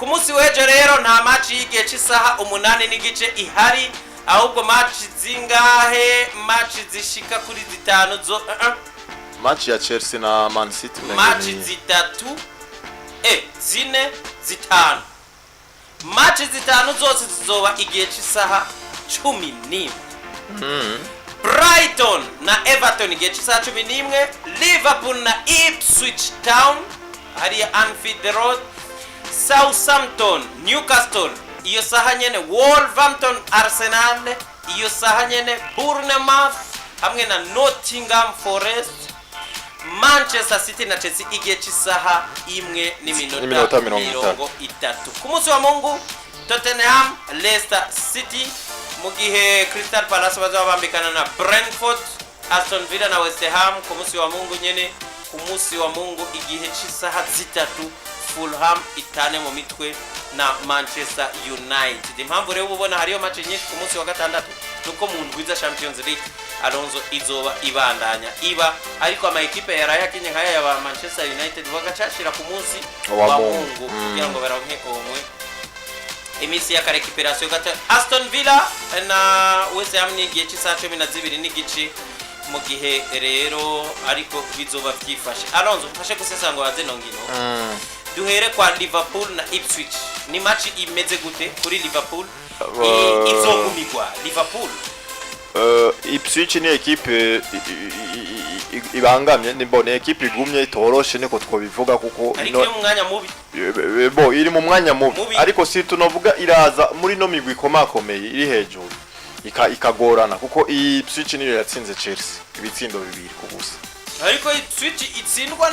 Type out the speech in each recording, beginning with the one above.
ku munsi w'ejo rero nta match y'igihe cy'isaha 8 n'igice ihari ahubwo match zingahe match zishika kuri 5 zo match ya Chelsea na Man City match zitatu zine zitanu match zitanu zose zizoba igihe cy'isaha 11 Brighton na Everton igihe cy'isaha 11 Liverpool na Ipswich Town hariya Anfield Road Southampton Newcastle iyo saha nyene Wolverhampton Arsenal iyo saha nyene Bournemouth hamwe na Nottingham Forest Manchester City na Chelsea igihe cy'isaha 1:30 ku munsi wa Mungu Tottenham Leicester City mu gihe Crystal Palace bazabambikana na Brentford Aston Villa na West Ham ku munsi wa Mungu nyene ku munsi wa Mungu igihe cy'isaha 3 Fulham itane mu mitwe na Manchester United. Impamvu rero ubona hariyo match nyinshi ku munsi wa gatandatu nuko mu ndwiza Champions League Alonso izoba ibandanya iba ariko ama equipe yarayakinye nkaya ya Manchester United bagacashira ku munsi wa Mungu kugira ngo baronke omwe imisi ya recuperation gata Aston Villa na West Ham ni gihe cy'isaha 12 n'igice mu gihe rero ariko bizoba byifashe Alonso mfashe gusesanga waze nongino duhere kwa Liverpool na Ipswich ni match imeze gute kuri Liverpool izogumigwa Liverpool Ipswich ni equipe ibangamye nimbone equipe igumye itoroshe niko twobivuga kuko iri mu mwanya mubi iri mu mwanya mubi ariko si tunovuga iraza muri no migwi komakomeye iri hejuru ikagorana kuko Ipswich niyo yatsinze Chelsea ibitsindo 2 kubusa ariko Ipswich itsindwa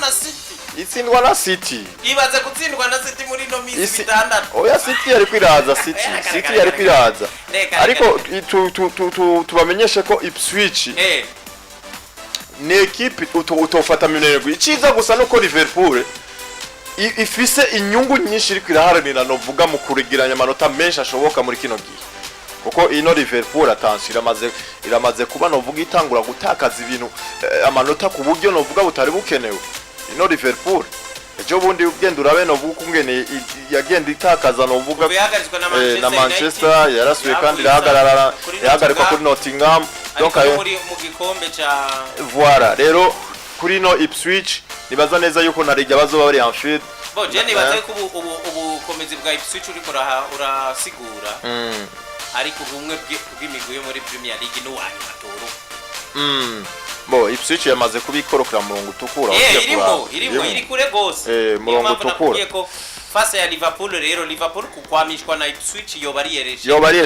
na City ibaze gutsindwa na City muri no misi bitandatu oya City yari kwiraza City yari kwiraza ariko tubamenyeshe ko Ipswich ni equipe utofata minerego iciza gusa nuko Liverpool ifise inyungu nyinshi iri kwiraharanira no vuga mu kurigiranya amanota menshi ashoboka muri kino gihe kuko ino Liverpool iramaze kuba no vuga itangura gutakaza ibintu amanota ku buryo no vuga butari bukenewe ino Liverpool ejo bundi ugenda urabe no vuga kungene yagenda itakaza no vuga na Manchester yarasuye kandi yahagarikwa kuri Nottingham donc ayo muri mu gikombe ca voilà rero kuri no Ipswich nibaza neza yuko narijya bazoba bari Anfield bo je nibaza ko ubu komezi bwa Ipswich uri urasigura ariko bumwe bw'imigwi yo muri Premier League no wani matoro bo Ipswich yamaze kubikorokera murongo utukura iri kure gose murongo utukura face ya Liverpool rero Liverpool kukwamishwa na Ipswich yobariye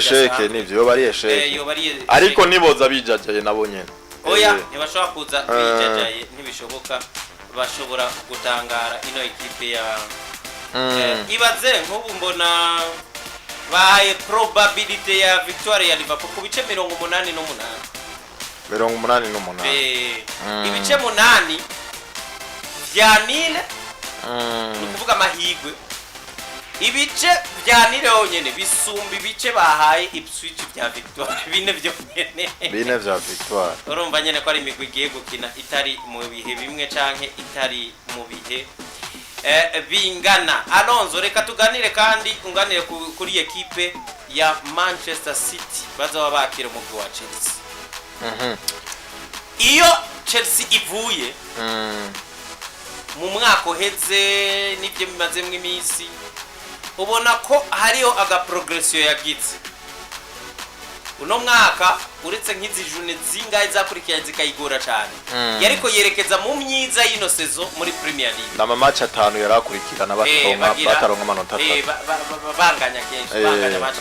sheke nivyo yobariye sheke ariko niboza bijajaye nabo nyene oya ntibashobora kuza bijajaye ntibishoboka bashobora gutangara ino equipe ya ibaze nk'ubu mbona bahaye probability ya victoire ya Liverpool ku bice 88 ibice 8 vya Nile ni kuvuga amahigwe ibice vya Nile honyene bisumba ibice bahaye Ipswich vya victoire bine vya victoire urumva nyene ko ari imigwi igiye gukina itari mu bihe bimwe canke itari mu bihe bingana Alonso reka tuganire kandi unganire kuri equipe ya Manchester City bazaba bakira umugwi wa Chelsea iyo Chelsea ivuye mu mwaka uheze nibyo bimazemo imisi ubona ko hariyo aga progression yagize uno mwaka uretse nk'izi june zingahe zakurikiye zikayigora cyane yariko yerekeza mu myiza y'ino sezo muri Premier League na match 5 yarakurikirana bataronka amanota 3 banganya kenshi banganya match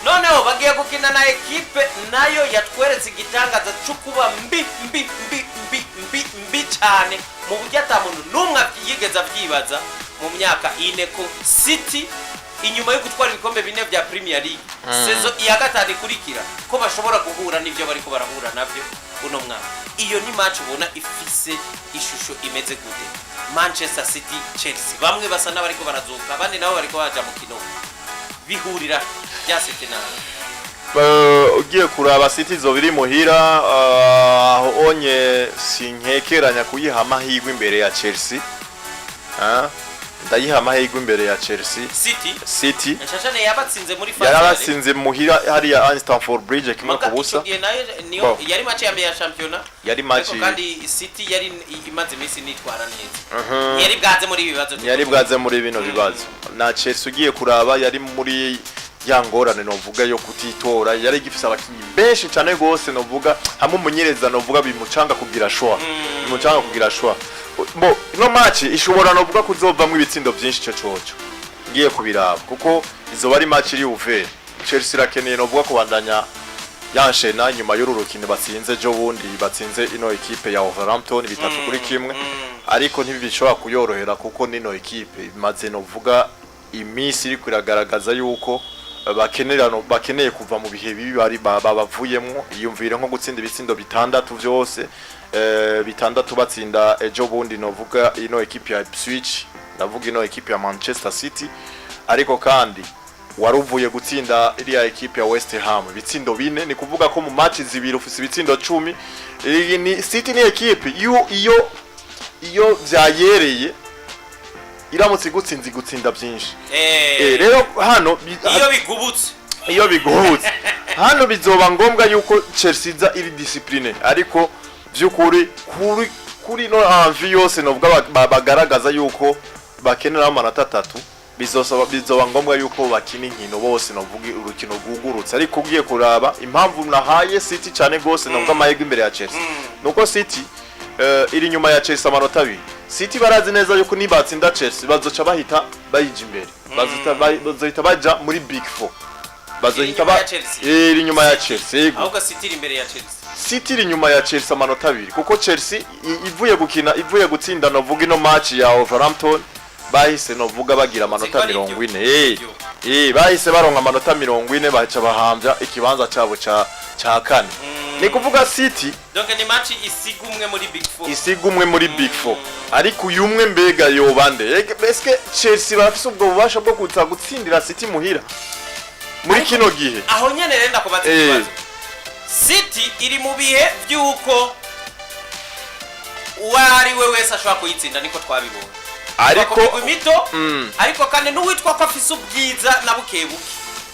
noneho bagiye gukina na equipe nayo yatweretse igitangaza cyo kuba mbi cyane mu buryo atamuntu numwe yigeza byibaza mu myaka 4 ko City inyuma yo gutwara ibikombe bine vya Premier League sezo iya gatatu ikurikira ko bashobora guhura n'ivyo bariko barahura navyo uno mwaka iyo ni match ubona ifise ishusho imeze gute Manchester City Chelsea bamwe basa n'abariko barazuka abandi nabo bariko baja mu kino bihurira bya City ugiye kuraba City zo biri muhira aho onye sinkekeranya kuyiha amahirwe imbere ya Chelsea ndayiha amahirwe imbere ya Chelsea City nshashane yabatsinze muri finale yarabatsinze muhira hariya Stamford Bridge kimwe ku busa niyo yari match ya mbere ya championnat yari match kandi City yari imaze iminsi nitwara neza yari bwaze muri bino bibazo na Chelsea ugiye kuraba yari muri yangorane novuga yo kutitora yari gifise abakinyi benshi cyane gose novuga hamwe umunyereza novuga bimucanga kugira shwa bo no match ishobora novuga kuzovamwe ibitsindo byinshi cyo coco ngiye kubiraba kuko izo bari match iri uve Chelsea rakeneye novuga kubandanya yanshena nyuma y'ururukino batsinze jo bundi batsinze ino equipe ya Wolverhampton 3-1 ariko ntibishobora kuyorohera kuko nino equipe imaze novuga imisi iri kuragaragaza yuko bakeneye kuva mu bihe bibi bari bavuyemo iyumvire nko gutsinda ibitsindo bitandatu byose bitandatu batsinda ejo bundi novuga ino equipe ya Ipswich navuga ino equipe ya Manchester City ariko kandi waruvuye gutsinda iriya equipe ya West Ham ibitsindo 4 ni kuvuga ko mu match zibiri ufise ibitsindo 10 ni City ni equipe iyo byayereye iramutse gutsinda byinshi rero hano iyo bigubutse hano bizoba ngombwa yuko Chelsea za iri discipline ariko byukuri kuri no envie yose novuga bagaragaza yuko bakenera amanota 3 bizoba ngombwa yuko bakina inkino bose novuga urukino rwugurutse ariko ugiye kuraba impamvu nahaye City cyane gose novuga amahirwe imbere ya Chelsea nuko City iri nyuma ya Chelsea amanota 2 City barazi neza yuko nibatsinda Chelsea bazoca bahita bayija imbere bazohita baja muri Big 4 bazohita iri nyuma ya Chelsea ahubwo City iri imbere ya Chelsea City iri nyuma ya Chelsea amanota 2 kuko Chelsea ivuye gutsinda novuga ino match ya Wolverhampton bahise novuga bagira amanota 40 bahise baronka amanota 40 baca bahambya ikibanza cyabo ca kane ni kuvuga City donc ni match isigumwe muri Big 4 ariko uyumwe mbega yobande eske Chelsea bafise ubwo bubasha bwo gutsindira City muhira muri kino gihe aho nyene renda kubatsinda City iri mu bihe byuko wari we wese ashobora kuyitsinda niko twabibonye ariko kandi n'uwitwa ko afise ubwiza na bukebuke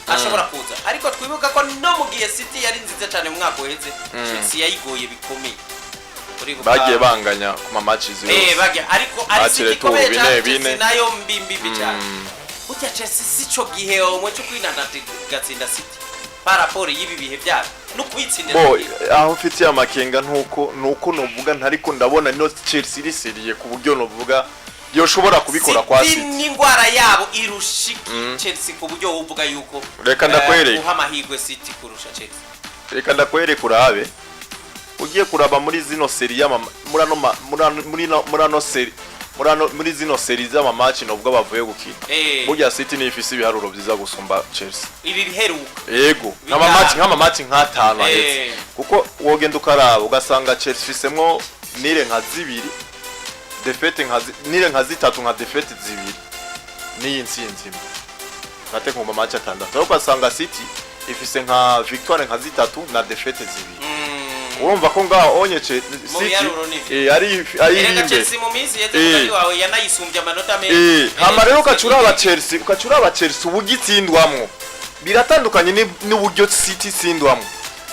ashobora kuza ariko twibuka ko no mu gihe City yari nziza cyane mu mwaka uheze Chelsea yayigoye bikomeye bagiye banganya ku match zose bagiye ariko ari City komeye cyane nayo mbimbi cyane burya Chelsea sico gihe omwe cyo kwinanda gatsinda City paraporo y'ibi bihe byabo no kwitsindira aho ufite amakenga nuko novuga ntariko ndabona no Chelsea riseriye ku buryo novuga yoshobora kubikora kwa City n'ingwara yabo irushiki Chelsea ku buryo uvuga yuko reka ndakwereka uhamahirwe City kurusha Chelsea reka ndakwereka kurabe ugiye kuraba muri zino seri ya muri zino seri z'ama match nubwo bavuye gukina burya City ni ifise ibiharuro byiza gusumba Chelsea ibi biheruka yego nk'ama match nk'atanu ahetse kuko wogenda ukaraba ugasanga Chelsea ifisemwo nire nka 2 defete nire nka 3 nka defete 2 ni intsinzi nate ku match atandatu ariko ugasanga City ifise nka victoire nka 3 na defete 2 urumva ko ngaho onyeche City ari Chelsea mu minsi yeze wawe yanayisumbye amanota menshi hama rero ukacuraba Chelsea ubugitsindwamwo biratandukanye n'uburyo City tsindwamwo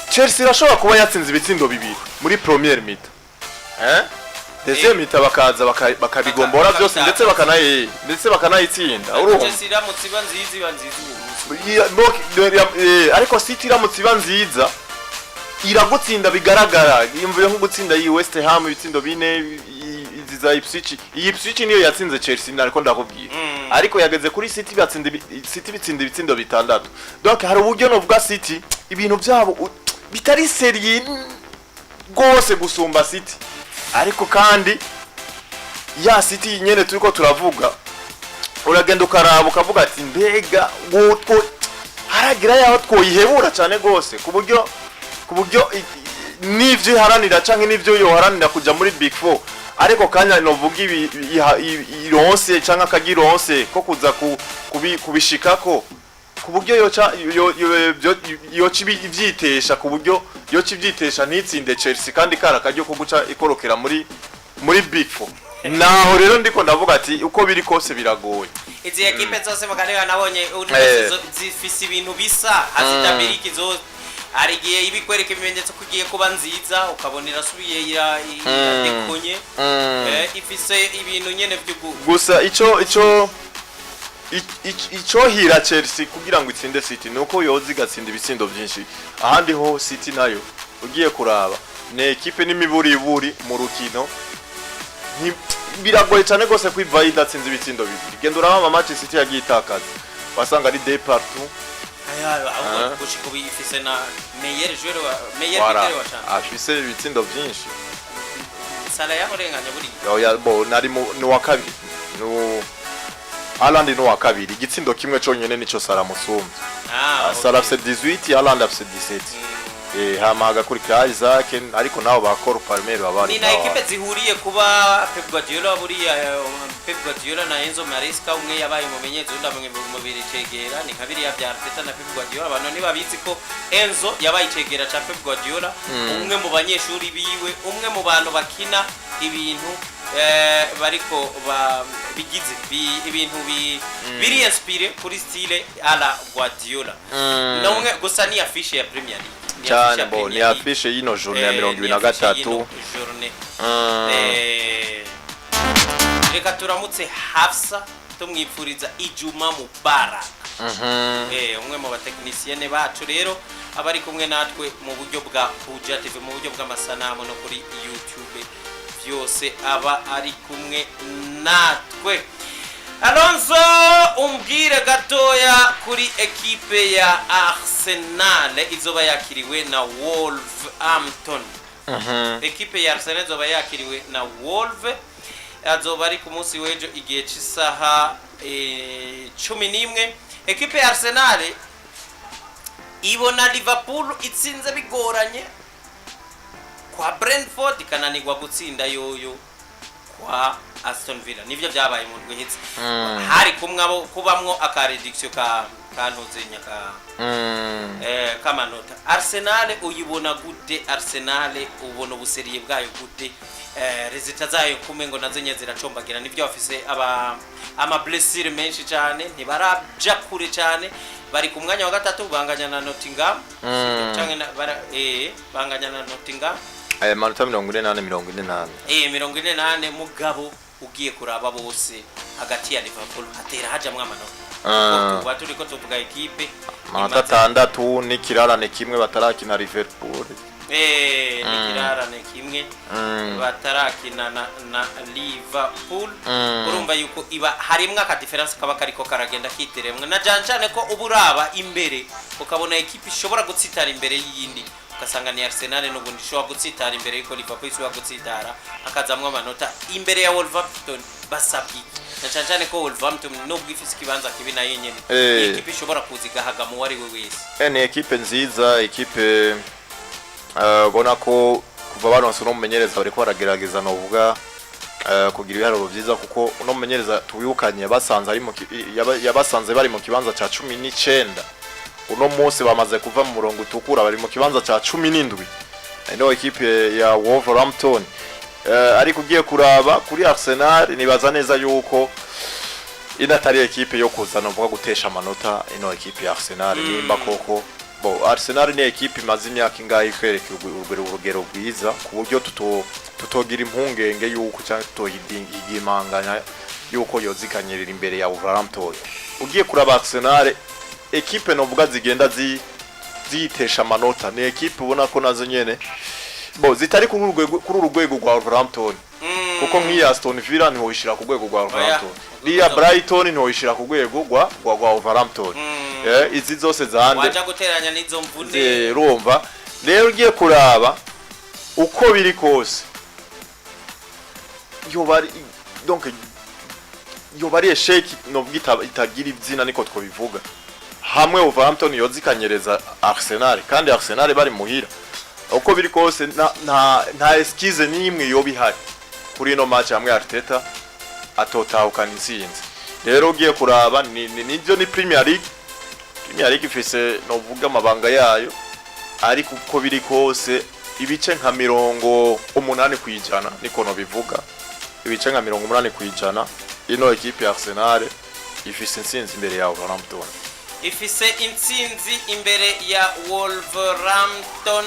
Chelsea irashobora kuba yatsinze ibitsindo 2 muri première mi-temps deuxième mi-temps bakaza bakabigombora byose ndetse bakanayitsinda urumva Chelsea iramutse iba nziza ariko City iramutse iba nziza iragutsinda bigaragara yumvuye nko gutsinda yi West Ham ibitsindo 4 iziza Ipswich niyo yatsinze Chelsea nariko ndakubwira ariko yageze kuri City bitsinda ibitsindo 6 donc hari uburyo novuga City ibintu byabo bitari serie gose gusumba City ariko kandi ya City nyene turiko turavuga uragenda ukaraba ukavuga ati mbega gutwo haragira yaho twoyihebura cyane gose ku buryo nivyo haranira canke nivyo yoharanira kuja muri Big 4 ariko kanya novuga ironse canke akagironse ko kuza kubishikako ku buryo yoca ivyitesha ku buryo yoca ivyitesha ntitsinde Chelsea kandi kara kajyo ko guca ikorokera muri Big 4 naho rero ndiko ndavuga ati uko biri kose biragoye izi ekipe zose mukaniba nabonye zifise ibintu bisa hazitabiriki zose arigiye ibikwereka ibimenyetso kugiye kuba nziza ukabona irasubiye iradekonye ifise ibintu nyene by'ugu gusa ico hira Chelsea kugira ngo itsinde City nuko yozi gatsinda ibitsindo byinshi ahandi ho City nayo ugiye kuraba ne ekipe n'imiburiburi mu rukino biragoye cyane gose kwiva idatsinze ibitsindo bibiri genda uraba match City yagitakaza wasanga ari deux partout Gushika ifise na meilleur joueur wa champion afise ibitsindo byinshi sala yamurenganya buri ya bo nari no wa kabiri no Haaland no wa kabiri igitsindo kimwe cyonyene nico Sala musumba Sala afise 18 Haaland afise 17 hamaga kuri Isaac ariko nabo bakora Palmer babari ni na ekipe zihuriye kuba Pep Guardiola na Enzo Maresca umwe yabaye mumenyezo ndamwe mu bibiri cegera ni kabiri ya Arteta na Pep Guardiola abantu ni babizi ko Enzo yabaye cegera ca Pep Guardiola umwe mu banyeshuri biwe umwe mu bantu bakina ibintu bariko bigize ibintu biri inspire kuri style ala Guardiola nomwe gusa ni affiche ya Premier League cyane bo ni affiche yino journée ya 23 reka turamutse Hafsa tumwipfuriza Ijuma Mubarak umwe mu batekinisiene bacu rero abari kumwe natwe mu buryo bwa Buja TV mu buryo bw'amasanamu no kuri YouTube byose aba ari kumwe natwe Alonso umbwire gatoya kuri ekipe ya Arsenal izoba yakiriwe na Wolverhampton ekipe ya Arsenal izoba yakiriwe na Wolves azoba ari ku munsi w'ejo igihe cy'isaha 11 ekipe ya Arsenal ibona Liverpool itsinze bigoranye kwa Brentford ikananirwa gutsinda yoyo kwa Aston Villa nivyo byabaye mu rwihitse hari kumwe kubamwo akarediction ka ntuzenya kamanota Arsenal uyibona gute Arsenal ubona ubuseriye bwayo gute resulta zayo kumengo nazenye ziracombagira nivyo bafise ama blessure menshi cyane ntibaraja kure cyane bari ku mwanya wa gatatu banganya na Nottingham cyangwa banganya na Nottingham manota 48 48 mugabo ugiye kuraba bose hagati ya Liverpool hatera hajamwe amanota baturi ko tuvuga ekipe manota 6 n'ikirarane kimwe batarakina Liverpool n'ikirarane kimwe batarakina na Liverpool urumva yuko iba harimwe aka difference kaba kariko karagenda kiteremwe na jancane ko uburaba imbere ukabona ekipe ishobora gutsitara imbere y'iyindi ukasanga ni Arsenal n'ubundi ishobora gutsitara imbere y'iko Liverpool ishobora gutsitara akazamwa amanota imbere ya Wolverhampton basabyi na jancane ko Wolverhampton nubwo ifise kibanza kibi na yenyene ekipe ishobora kuzigahaga mu wari we wese ni ekipe nziza ekipe bona ko kuva baronse no mumenyereza bari ko baragerageza no vuga kugira ibiharuro byiza kuko no mumenyereza tubiyukanye basanze ari yabasanze bari mu kibanza ca 19 uno munsi bamaze kuva mu murongo utukura bari mu kibanza ca 17 ino ekipe ya Wolverhampton ari kugiye kuraba kuri Arsenal nibaza neza yuko inatari ekipe yo kuzana vuga gutesha amanota ino ekipe ya Arsenal nimba koko bo Arsenal ni ekipe imaze imyaka ingahe ikwereka urugero rwiza ku buryo tutogira impungenge yuko cyangwa tutoyidingimanganya yuko yozikanyerera imbere ya Wolverhampton ugiye kuraba Arsenal ekipe novuga zigenda zitesha amanota ni ekipe ubona ko nazo nyene bo zitari kuri urugwego rwa Wolverhampton kuko nk'iya Aston Villa niho ishira ku rwego rwa Wolverhampton niya Brighton niho ishira ku rwego rwa Wolverhampton izi zose zande waje guteranya nizo mvune urumva rero ugiye kuraba uko biri kose yobari esheki novuga itagira izina niko twobivuga hamwe Wolverhampton yozikanyereza Arsenal kandi Arsenal bari muhira uko biri kose nta excuse nimwe yo bihari kuri no match hamwe Arteta atotahukana intsinzi rero ugiye kuraba nivyo ni Premier League ifise novuga amabanga yayo ariko uko biri kose ibice nka 80% niko no bivuga ibice nka 80% ino equipe ya Arsenal ifise intsinzi imbere ya Wolverhampton. Ifise intsinzi imbere ya Wolverhampton.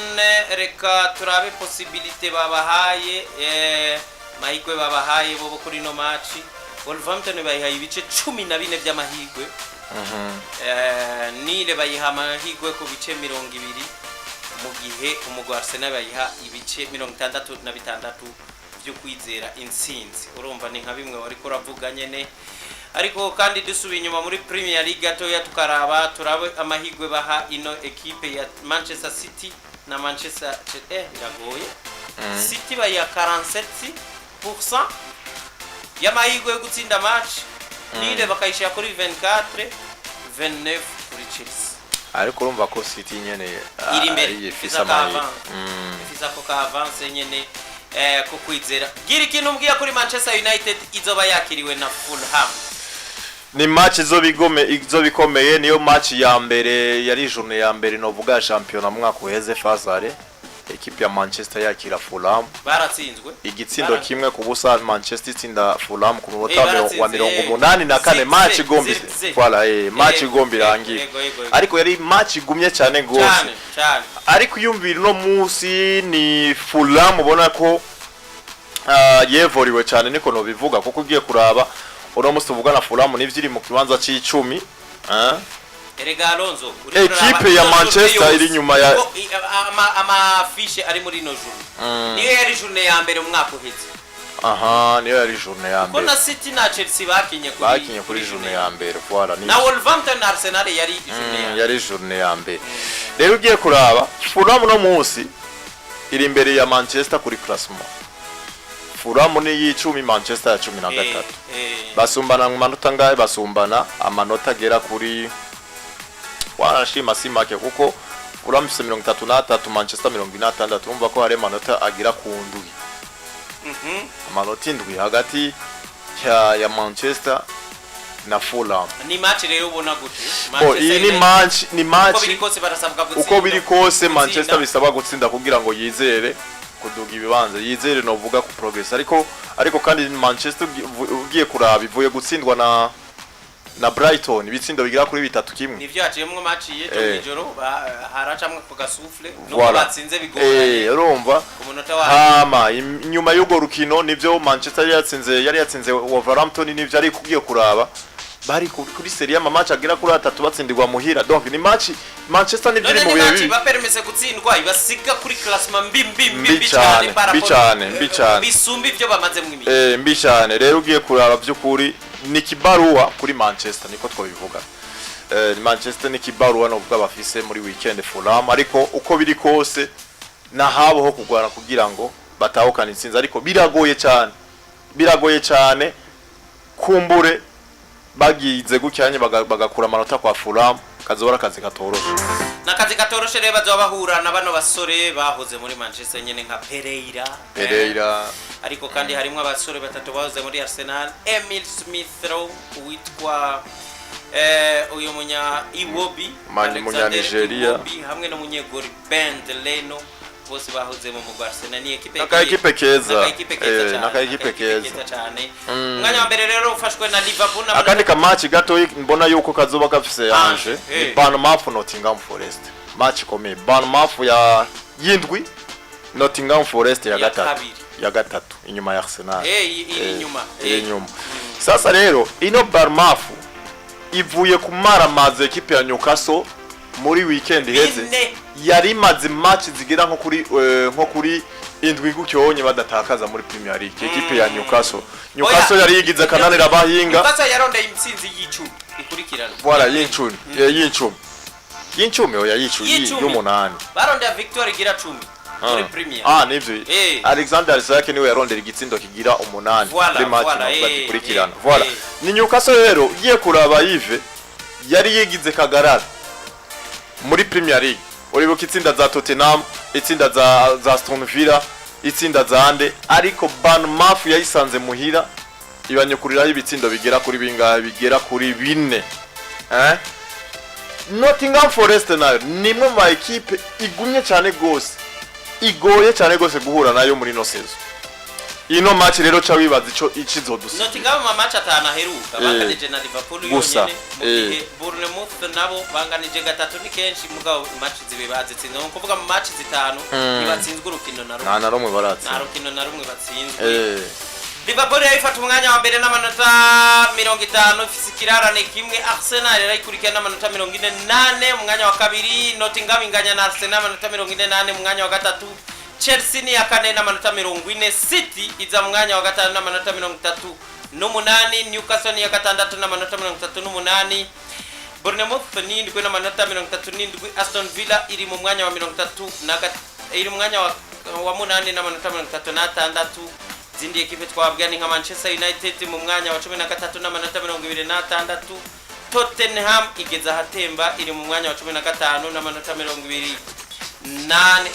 Reka turabe possibilité babahaye mahigwe babahaye bo kuri no match. Wolverhampton bayihaye ibice 14 by'amahigwe. Nile bayiha amahigwe ku bice 20 mu gihe umugwa Arsenal bayiha ibice 66 byo kwizera intsinzi. Urumva ni nka bimwe wari kuravuga nyene. Ariko kandi dusubiye inyuma muri Premier League gatoya tukaraba turabe amahigwe baha ino equipe ya Manchester City na Manchester biragoye. City bayiha 47% y'amahigwe yo gutsinda match. Nile bakayishira kuri 24 kuri Chelsea. Ariko urumva ko City nyene iri imbere ifisa ko ka avance nyene ko kwizera. Gira ikintu mbwiya kuri Manchester United izoba yakiriwe na Fulham. Ni match izobikomeye niyo match ya mbere yari journée ya mbere novuga championnat mwaka uheze Fazare. Equipe ya Manchester yakira Fulham baratsinzwe igitsindo kimwe ku busa. Manchester itsinda Fulham ku munota wa 84 match igombi voilà match igombi irangiye. Ariko yari match igumye cyane gose ariko yumvira no musi ni Fulham ubona ko yevoriwe cyane niko no bivuga kuko ugiye kuraba uno musi uvuga na Fulham nivyiri mu kibanza c'10 Erega Alonso equipe ya Manchester iri nyuma ya ama fiche ari muri no journée. Niyo yari journée ya mbere umwaka uheze. Niyo yari journée ya mbere. Kona City na Chelsea bakinye kuri journée ya mbere voilà ni. Na Wolverhampton na Arsenal yari journée ya mbere. Rero ugiye kuraba Fulham no munsi iri imbere ya Manchester kuri classement. Fulham ni y'10 Manchester ya 13. Basumbana mu manota ngahe basumbana amanota agera kuri wanashima simake kuko Fulham 33 Manchester 26 urumva ko hari amanota agira ku ndwi. Amanota indwi hagati ya Manchester na Fulham. Ni match rero ubona gute? Ni match uko biri kose Manchester bisaba gutsinda kugira ngo yizere kuduga ibibanza yizere no vuga ku progress ariko kandi Manchester ugiye kuraba ivuye gutsindwa na Brighton ibitsindo bigira kuri 3-1. Nivyo yaciyemwe match yejo ijoro haracamwe ku gasufle no batsinze bigoranye. Urumva hama nyuma y'ugo rukino nivyo Manchester yari yatsinze Wolverhampton nivyo ari kugiye kuraba bari kuri serie ama match agira kuri 3 batsindirwa muhira. Donc ni match Manchester nivyo mu bihe bibi bapermise gutsindwa ibasiga kuri classement mbi cyane bisumbi byo bamaze mu imigi mbi cyane. Rero ugiye kuraba by'ukuri ni kibaruwa kuri Manchester niko twabivuga. Manchester ni kibaruwa no bwa bafise muri weekend Fulham ariko uko biri kose na habo ho kugwana kugira ngo batahukana intsinzi ariko biragoye cyane kumbure bagize gucyanye bagakura amanota kwa Fulham kazora kazi katoroshe. Na kazi katoroshe reba bahura na bano basore bahoze muri Manchester nyene nka Pereira ariko kandi harimo abasore batatu bahoze muri Arsenal. Emil Smith Rowe witwa uyo munya Iwobi munya Nigeria hamwe no munyegori Ben Deleno bose bahoze mu Barcelona. Ni equipe keza cyane. Mwanya wa mbere rero ufashwe na Liverpool na akandi ka match gato mbona yuko kazoba gafise yanje Barmoush Nottingham Forest match komeye. Barmoush ya yindwi Nottingham Forest ya gatatu inyuma ya Arsenal inyuma. Sasa rero ino Barmoush ivuye kumara maze equipe ya Newcastle muri weekend heze yari maze match zigira nko kuri indwi gucyonye badatakaza muri Premier League. Equipe ya Newcastle yari yigize kananira bahinga Newcastle yarondeye intsinzi y'icumi ikurikirana voilà y'icumi oya y'umunani barondeye victoire igira 10 muri Premier. Nivyo Alexander Isaac niwe yarondera igitsindo kigira 8 kuri match bakurikirana voilà. Ni Newcastle rero giye kuraba Yves yari yigize kagarara muri Premier League. Uribuka itsinda za Tottenham, itsinda za Aston Villa, itsinda za Ande ariko Barmoush yayisanze muhira ibanyukuriraho ibitsindo bigera kuri bingahe bigera kuri 4. Nottingham Forest nayo nimwe mu equipe igumye cyane gose igoye cyane gose guhura nayo muri no season. ino match rero cha wibaza ico ikizodusa Nottingham mu match atana heruka banganije na Liverpool yonyene mu gihe Bournemouth nabo banganije gatatu ni kenshi mugabo match zibe bazitsinze no kuvuga mu match zitanu nibatsinzwe urukino na rumwe na rumwe baratsinze na rukino na rumwe batsinzwe Liverpool yifata umwanya wa mbere n'amanota 50 fisikirarane kimwe Arsenal irayikurikirana n'amanota 48 mu mwanya wa kabiri Nottingham inganya na Arsenal n'amanota 48 mu mwanya wa gatatu Chelsea ni yakane n'amanota 40 City iza mu mwanya wa gatanu n'amanota 38 Newcastle ni yakatandatu n'amanota 38 Bournemouth ni ndikwe n'amanota 37 Aston Villa iri mu mwanya wa 30 iri mu mwanya wa 8 n'amanota 36 zindi ekipe twabwiye ni nka Manchester United mu mwanya wa 13 n'amanota 26 Tottenham igeza hatemba iri mu mwanya wa 15 n'amanota 28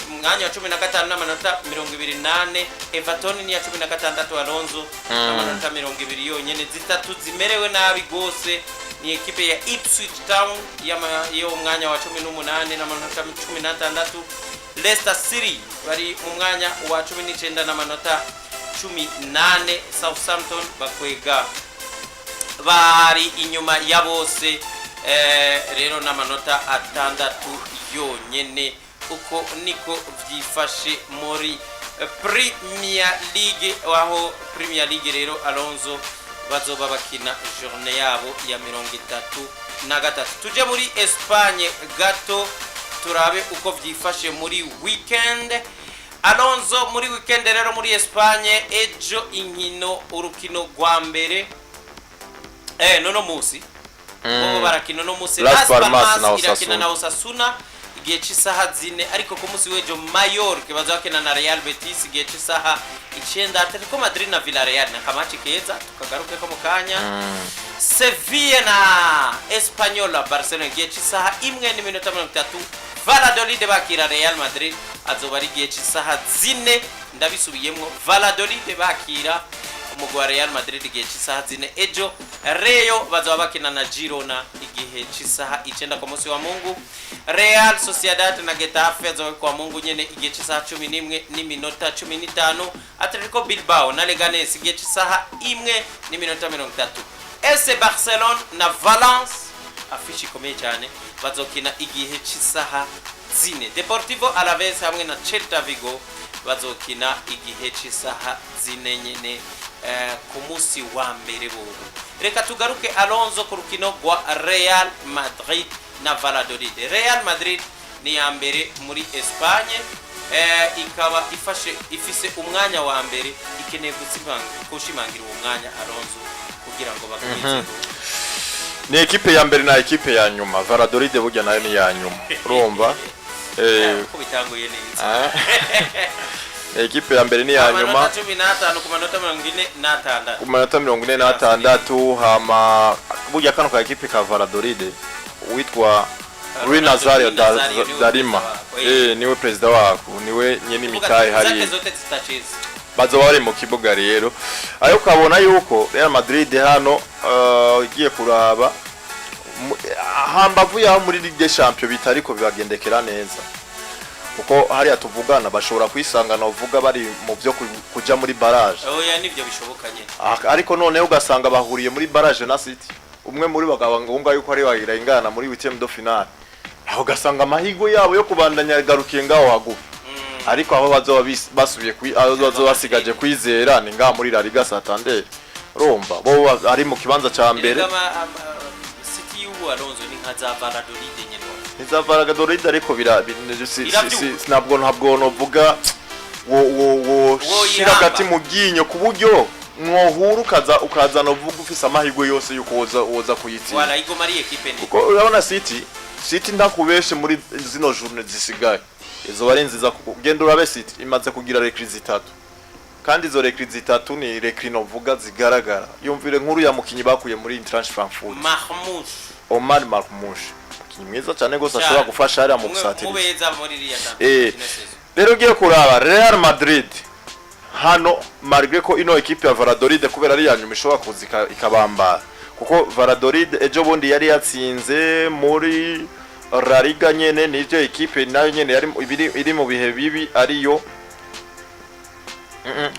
mwanya wa 15 n'amanota 28 Everton ni ya 16 Alonso n'amanota 20 yonyene zitatu zimerewe nabi gose ni ekipe ya Ipswich Town yo mwanya wa 18 n'amanota 16 Leicester City bari mu mwanya wa 19 n'amanota 18 Southampton bakwega bari inyuma ya bose rero n'amanota 6 yonyene uko niko vyifashe muri Premier League waho Premier League rero Alonso bazoba bakina journée yabo ya 33 tuje muri Espagne gato turabe uko vyifashe muri weekend Alonso muri weekend rero muri Espagne ejo inkino urukino rwa mbere nono musi bo barakino no musi Las Palmas irakina na Osasuna igihe cy'isaha 4 ariko ku musi wejo Mallorca bazakina na Real Betis igihe cy'isaha 9 Atletico Madrid na Villarreal na kamachi keza tukagaruke ko mukanya Sevilla na Española Barcelona igihe cy'isaha 1:30 Valladolid bakira Real Madrid azobari igihe cy'isaha 4 ndabisubiyemwo Valladolid bakira umugwa Real Madrid igihe cy'isaha 4 ejo Rayo bazaba bakina na Girona igihe cy'isaha 9 ku munsi wa Mungu Real Sociedad na Getafe azaba kwa Mungu nyene igihe cy'isaha 11:15 Atletico Bilbao na Leganés igihe cy'isaha 1:30 FC Barcelona na Valence afishi komeye cyane bazokina igihe cy'isaha 4 Deportivo Alaves hamwe na Celta Vigo bazokina igihe cy'isaha 4 nyene ku munsi wa mbere bo reka tugaruke Alonso ku rukino rwa Real Madrid na Valladolid Real Madrid ni ya mbere muri Espagne ikaba ifise umwanya wa mbere ikeneye gushimangira uwo mwanya Alonso kugira ngo bakwize ni ekipe ya mbere na ekipe ya nyuma Valladolid burya nayo ni ya nyuma urumva ko bitanguye neza ekipe ya mbere ni ya nyuma 15 ku manota 46 ku manota 46 hama burya kano ka ekipe ka Valladolid witwa Rui Nazario da Lima niwe president wako niwe nyene mitaye hari bazo bari mu kibuga rero ayo kabona yuko Real Madrid hano igiye kuraba hambavu yaho muri Ligue des Champions bitariko bibagendekera neza uko hariya tuvugana bashobora kwisangana uvuga bari mu byo kuja muri barrage oya nivyo bishobokanye ariko none ugasanga bahuriye muri barrage na City umwe muri bagabanga yuko ari bayirangana muri 8e de finale aho gasanga amahigo yabo yo kubandanya garukiye ngaho hagu ariko aho bazoba basubiye basigaje kwizera ni ngaho muri La Liga Santander romba bo ari mu kibanza ca mbere City y'ubu Alonso ni nka za Valladolid nyene za Valladolid ariko ntabwo novuga wo shira gati mu ginyo ku buryo mwohuru ukaza no vuga ufise amahigo yose yuko woza kuyitsinda wala igo mari equipe ni kuko urabona City ndakubeshe muri zino journée zisigaye izo bari nziza kugenda urabe City imaze kugira recruits 3 kandi izo recruits 3 ni recruits novuga zigaragara yumvire nkuru ya mukinyi bakuye muri Eintracht Frankfurt Marmoush Omar Marmoush mwiza cyane gose ashobora gufasha ari mu gusatira mubeza muri riya rero giye kuraba Real Madrid hano malgré ko ino equipe ya Valladolid kubera ari yanyuma ishobora kuzika ikabamba kuko Valladolid ejo bondi yari yatsinze muri La Liga nyene nivyo equipe nayo nyene yari iri mu bihe bibi ariyo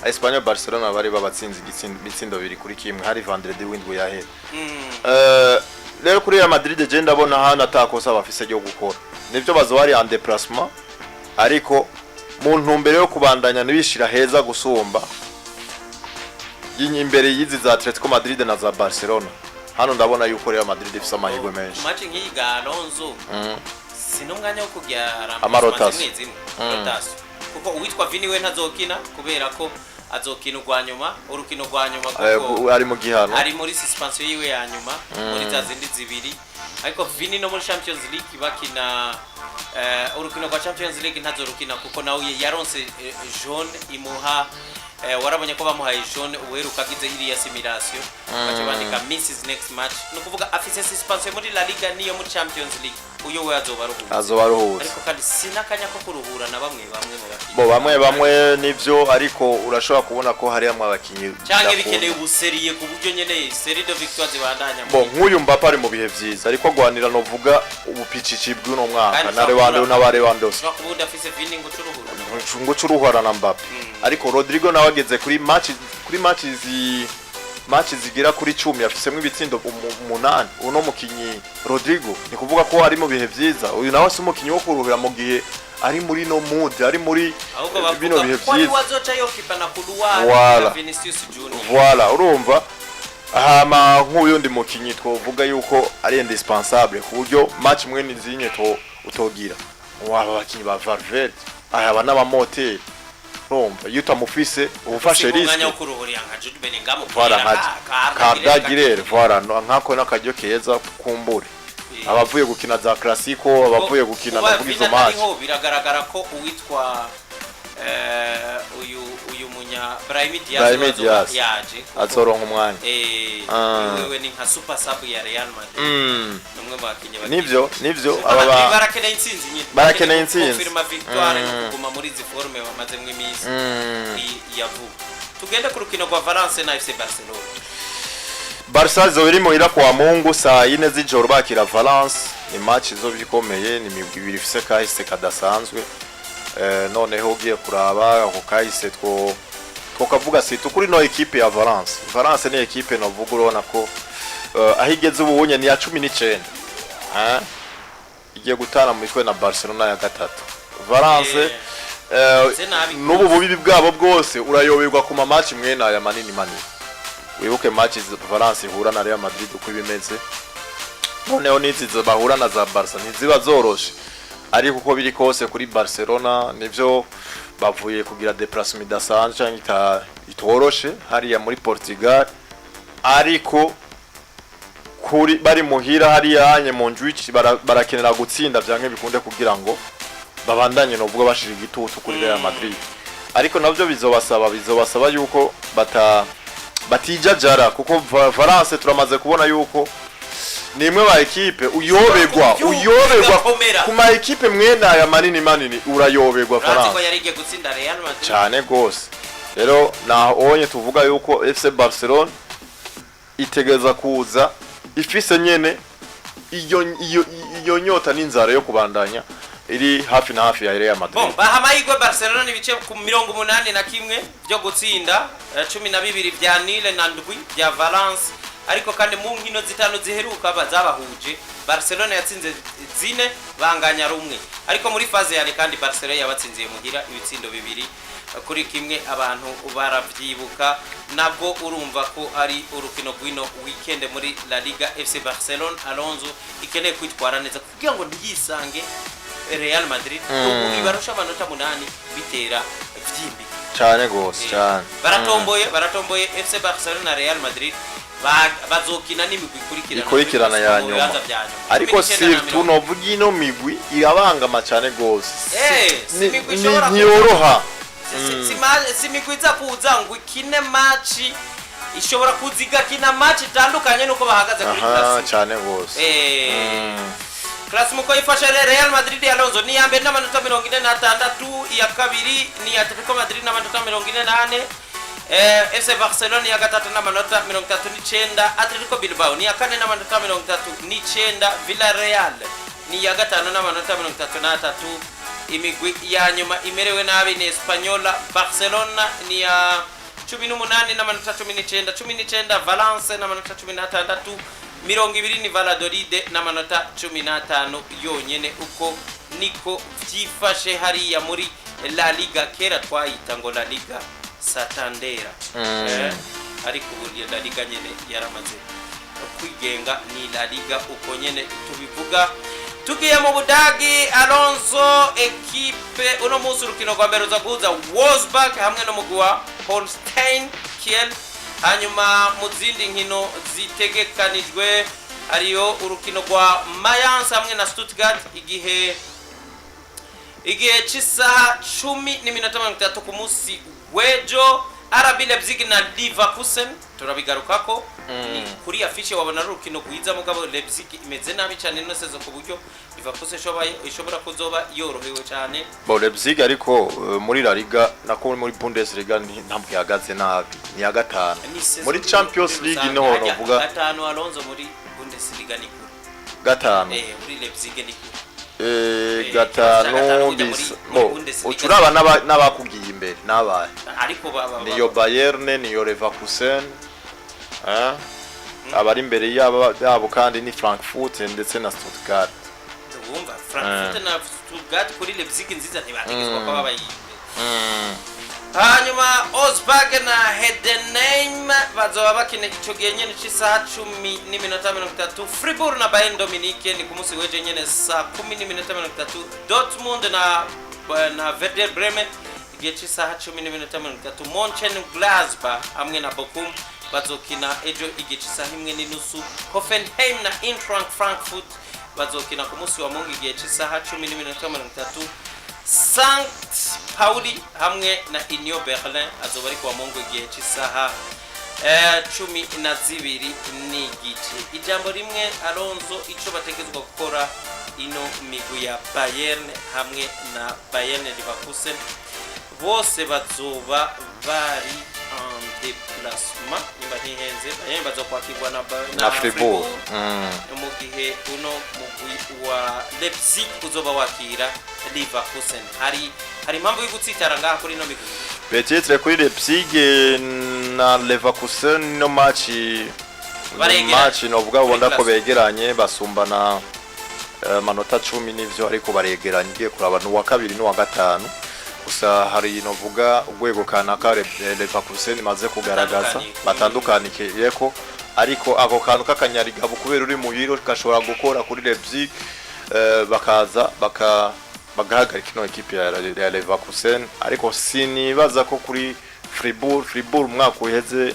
Espanyol Barcelona bari babatsinze ibitsindo biri kuri kimwe hari vendredi windwi yahe rero kuri Real Madrid je ndabona hano atakosa bafise ryo gukora nivyo bazowari en déplacement ariko mu ntumbero yo kubandanya nibishira heza gusumba imbere yizi za Atletico Madrid na za Barcelona hano ndabona yuko Real Madrid ifise amahirwe menshi match nkiyi ga Alonso sinumwanya wo kugyara amarotation kuko uwitwa Vini we ntazokina kubera ko azokina urwanyuma urukino rwanyuma kuko ari mu gihano ari muri suspension yiwe ya nyuma muri za zindi zibiri ariko Vini no muri Champions League bakina urukino rwa Champions League ntazorukina kuko nawe yaronse jaune imuha warabonye ko bamuhaye jaune uheruka gize iri ya simulation baje bandika misses next match no kuvuga afise suspension muri La Liga niyo muri Champions League uyo we azobaruhuza ariko kandi sinakanya ko kuruhura na bamwe mu bakinyi bamwe nivyo ariko urashobora kubona ko hari amwe abakinyi cyangwa bikeneye ubuseriye ku buryo nyene série de victoires zibandanya nk'uyu Mbappe ari mu bihe vyiza ariko agwanira no vuga ubupicici bw'uno mwaka na Rewando n'abarewandos bakubunda afise Vini ngo curuhara na Mbappe ariko Rodrigo nawe ageze kuri match zigira kuri 10 yafisemo ibitsindo 8 uno mukinyi Rodrigo ni kuvuga ko ari mu bihe vyiza uyu nawe se umukinyi wo kuruhira mu gihe ari muri no mood ari muri bino bihe vyiza wazoca yokipa na Couloir Vinicius Junior voilà urumva hama nk'uyu ndi mukinyi twovuga yuko ari indispensable ku buryo match mwe nizinye utogira waba bakinyi ba Valverde aba n'abamoteri romba yuta mufise ubufashe risk umwanya wo kuruhurira nka Jude Bellingham kardagirere voilà nkako nakajyo keza kumbure abavuye gukina za classico abavuye gukina navugizo match biragaragara ko uwitwa uyu munya Brahim Diaz yaje azoronka umwanya wewe ni nka super sub ya Real Madrid numwe bakinye nivyo aba barakeneye intsinzi nyine barakeneye intsinzi confirma victoire no kuguma muri zi forme bamaze mwe imisi yavu tugende ku rukino rwa Valence na FC Barcelona Barca zobirimo ira kwa Mungu saa 4 z'ijoro bakira Valence ni match zo bikomeye ni migwi ibiri ifise kahise kadasanzwe noneho ugiye kuraba ako kahise twokavuga si tukuri no equipe ya Valence ni equipe novuga urona ko ahigeze ubunye ni ya 19 igiye gutana mu mitwe na Barcelona ya gatatu Valence n'ubu bubibi bwabo bwose urayoberwa ku match mwena ya manini wibuke matches Valence ihura na Real Madrid uko bimeze noneho nizizo bahura na za Barca ntiziba zoroshe ariko uko biri kose kuri Barcelona nivyo bavuye kugira déplacement dasanzwe cyangwa itoroshe hariya muri Portugal ariko kuri bari muhira hariya hanye mu njwici barakenera gutsinda byanke bikunde kugira ngo babandanye nubwo bashira igitutu kuri Real Madrid ariko navyo bizobasaba yuko batijajara kuko Valence turamaze kubona yuko nimwe ba equipe uyoberwa kuma equipe mwena ya manini urayoberwa Valence ko yarige gutsinda Real Madrid cyane gose rero onye tuvuga yuko FC Barcelona itegeza kuza ifise nyene iyo nyota n'inzara yo kubandanya iri hafi na hafi ya Real Madrid bahamahirwe Barcelona nibice ku 81 byo gutsinda 12 bya Nile na ndwi bya Valence ariko kandi mu nkino zitanu ziheruka bazabahuje Barcelona yatsinze 4 banganya rumwe ariko muri faze yari kandi Barcelona yabatsinziye mugira ibitsindo 2 kuri kimwe abantu baravyibuka nabwo urumva ko ari urukino rwino weekend muri La Liga FC Barcelona Alonso ikeneye kwitwara neza kugira ngo ndiyisange Real Madrid ibarusha amanota 8 bitera vyimbi cyane gose cyane baratomboye FC Barcelona na Real Madrid bazokina n'imigwi ikurikirana ya nyuma ariko surtout novuga ino migwi irabangama cyane gose niyoroha simigwi za kuza ngo ikine match ishobora kuziga kina match itandukanye nuko bahagaze kuri class cyane gose class muko ifasha Real Madrid Alonso ni yambe n'amanota 46 iya kabiri ni Atletico Madrid n'amanota 48 FC Barcelona ya gatatu n'amanota 39 Atletico Bilbao ni ya kane n'amanota 39 Villarreal ni ya gatanu n'amanota 33 imigwi ya nyuma imerewe nabi ni Espanyola. Barcelona ni ya 18 n'amanota 19, Valence n'amanota 16, 20 ni Valladolid n'amanota 15 yonyene. Uko niko vyifashe hariya muri La Liga, kera twayita ngo La Liga Santander. Ariko ubu La Liga nyene yaramaze kwigenga, ni La Liga uko nyene tubivuga. Tugiye mu Budagi, Alonso equipe uno munsi urukino rwa mbere uzaguza Wolfsburg hamwe no mugwa Holstein Kiel. Hanyuma mu zindi nkino zitegekanijwe ariyo urukino rwa Mayence hamwe na Stuttgart igihe cy'isaha 10:30 ku munsi w'ejo. RB Leipzig na Leverkusen turabigarukako. Ni kuri afishe wabona rukino guhiza mugabo Leipzig imeze nabi cyane no sezo ku buryo Leverkusen ishobora kuzoba yorohewe cyane. Bo Leipzig ariko muri La Liga nako muri Bundesliga ntabwo yagaze nabi, ni ya gatanu. Muri Champions League no novuga gatanu. Alonso muri Bundesliga ni kuri gatanu. Muri Leipzig ni kuri gatanu bis. Bo ucuraba n'abakugiye imbere nabaye. Ariko niyo Bayern, niyo Leverkusen, abari imbere yabo kandi ni Frankfurt ndetse na Stuttgart. Wumva Frankfurt na Stuttgart kuri Leipzig nziza ntibategezwa ko babaye. Hanyuma Augsburg na Heidenheim bazoba bakina ico gihe nyene cy'isaha 10:30. Fribourg na Bayern Dominique ni ku munsi w'ejo nyene saa 10:30. Dortmund na Werder Bremen igihe cy'isaha 10:30. Mönchengladbach hamwe na Bochum bazokina ejo igihe cy'isaha 1:30. Hoffenheim na Eintracht Frankfurt bazokina ku munsi wa Mungu igihe cy'isaha 10:30. St. Pauli hamwe na Union Berlin azoba ari kwa Mungu igihe cy'isaha 12 n'igice. Ijambo rimwe Alonso ico bategezwa gukora ino migwi ya Bayern hamwe na Bayern Leverkusen bose bazoba bari en déplacement. Nimba ntihenze Bayern bazokwakirwa na Fribourg. Mu gihe uno mugwi wa Leipzig uzoba wakira Leverkusen. Hari impamvu y'igutsitara ngaha kuri no migwi. Peut-être kuri Leipzig na Leverkusen no match novuga ubona ko begeranye basumbana manota 10 n'ivyo, ariko baregeranye igiye kuraba n'uwa kabiri n'uwa gatanu. Gusa hari novuga urwego kanaka Leverkusen maze kugaragaza batandukaniye ko, ariko ako kantu kakanyarigabo kubera uri muhiro kashobora gukora kuri Leipzig bakaza bagahagarika ino equipe ya Leverkusen. Ariko sinibaza ko kuri Fribourg mwaka uheze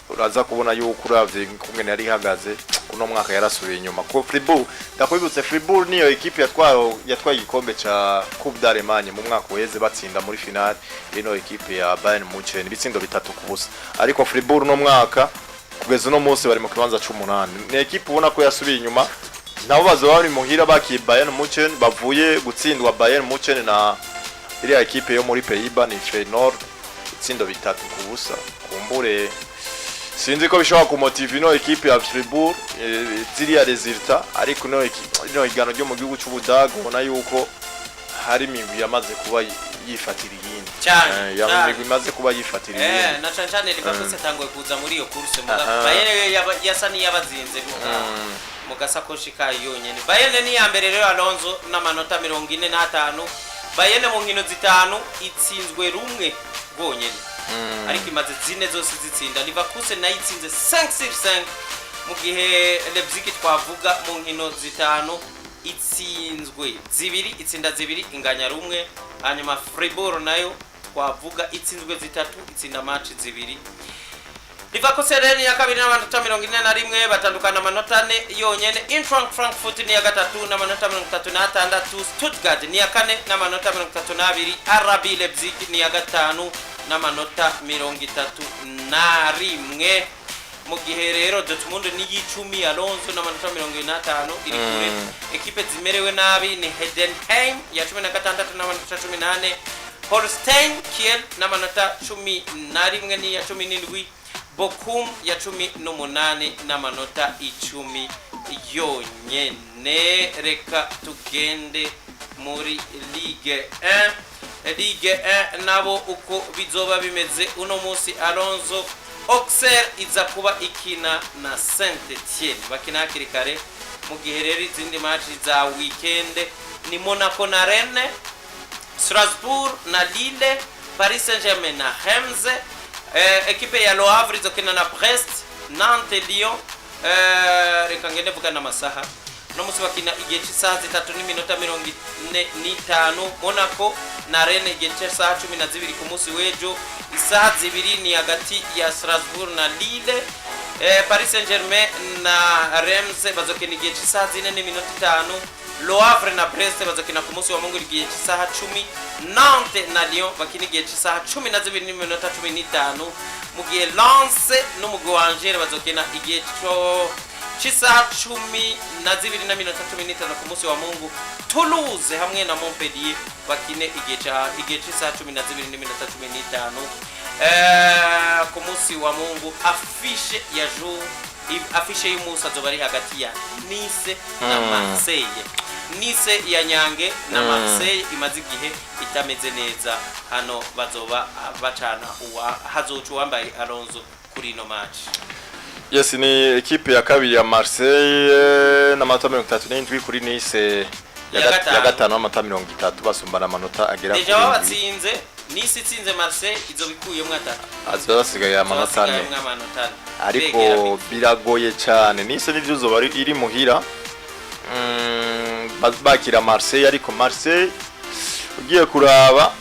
uraza kubona yuko uravye kungene yari ihagaze uno mwaka yarasubiye inyuma. Ko Fribourg ndakwibutse Fribourg niyo equipe yatwaye igikombe ca Coupe d'Allemagne mu mwaka uheze batsinda muri finale ino equipe ya Bayern Munchen ibitsindo 3-0. Ariko Fribourg no mwaka kugeza uno munsi bari mu kibanza c'8. Ni equipe ubona ko yasubiye inyuma. Nabo bazoba bari muhira baki Bayern Munchen bavuye gutsindwa Bayern Munchen na iriya equipe yo muri Pays-Bas ni Feyenoord itsindo 3-0. Kumbure sinzi ko bishobora kumotiva ino equipe ya Fribourg ziriya resultat, ariko ino igano ryo mu gihugu cy'Ubudage ubona yuko hari imigwi yamaze kuba yifatira iyindi cyane. Imigwi imaze kuba yifatira iyindi na cyane Leverkusen tangoye kuza muri iyo course Bayern yasa niyabazinze mu gasakoshi ka yonyene. Bayern ni ya mbere rero Alonso n'amanota 45. Bayern mu nkino zitanu itsinzwe rumwe bwonyene, ariko imaze zine zose zitsinda. Leverkusen nayo itsinze 5-5 mu gihe Leipzig twavuga mu nkino zitanu itsinzwe zibiri, itsinda zibiri, inganya rumwe. Hanyuma Fribourg nayo twavuga itsinzwe zitatu, itsinda match zibiri. Leverkusen ya kabiri n'amanota 41 batandukana amanota 4 yonyene. Eintracht Frankfurt ni ya gatatu n'amanota 36. Stuttgart ni ya kane n'amanota 32. RB Leipzig ni ya gatanu n'amanota 31. Mu gihe rero Dortmund ni y'icumi Alonso n'amanota 55 iri kure. Equipe zimerewe nabi ni Heidenheim ya 16 n'amanota 18. Holstein Kiel n'amanota 11 ni ya 17. Bochum ya 18 n'amanota 10 yonyene. Reka tugende muri Ligue 1 nabo uko bizoba bimeze uno munsi Alonso Auxerre iza kuba ikina na Saint-Etienne bakina hakiri kare mu gihe rero izindi match za weekend ni Monaco na Rennes, Strasbourg na Lille, Paris Saint-Germain na Reims, ekipe ya Le Havre izokina na Brest, Nantes, Lyon, reka ngende vuga n'amasaha no musi bakina igihe cy'isaha 3:45 Monaco na Rennes igihe cy'isaha 12 ku munsi w'ejo, isaha 2 ni hagati ya Strasbourg na Lille, Paris Saint-Germain na Reims bazokina igihe cy'isaha 4:05, Le Havre na Brest bazokina ku munsi wa Mungu igihe cy'isaha 10, Nantes na Lyon bakina igihe cy'isaha 12:15 mu gihe Lens n'umugwi wa Angers bazokina igihe cy'isaha 12:15 ku munsi wa Mungu. Toulouse hamwe na Montpellier bakine igihe cy'isaha 12:15 ku munsi wa Mungu. Afishe y'umunsi azoba ari hagati ya Nice na Marseille. Nice ya Nyange na Marseille imaze igihe itameze neza, hano bazoba bacana hazoca uwambaye Alonso kuri no match. Yes, ni ekipe ya kabiri ya Marseille na amanota 37 kuri Nice ya gatanu amanota 30 basumbana amanota agera kuri. Deja batsinze Nice itsinze Marseille izobikuyemo atatu. Azasigaye amanota 4. Ariko biragoye cyane. Nice nivyo zoba iri muhira. Bakira Marseille, ariko Marseille ugiye kuraba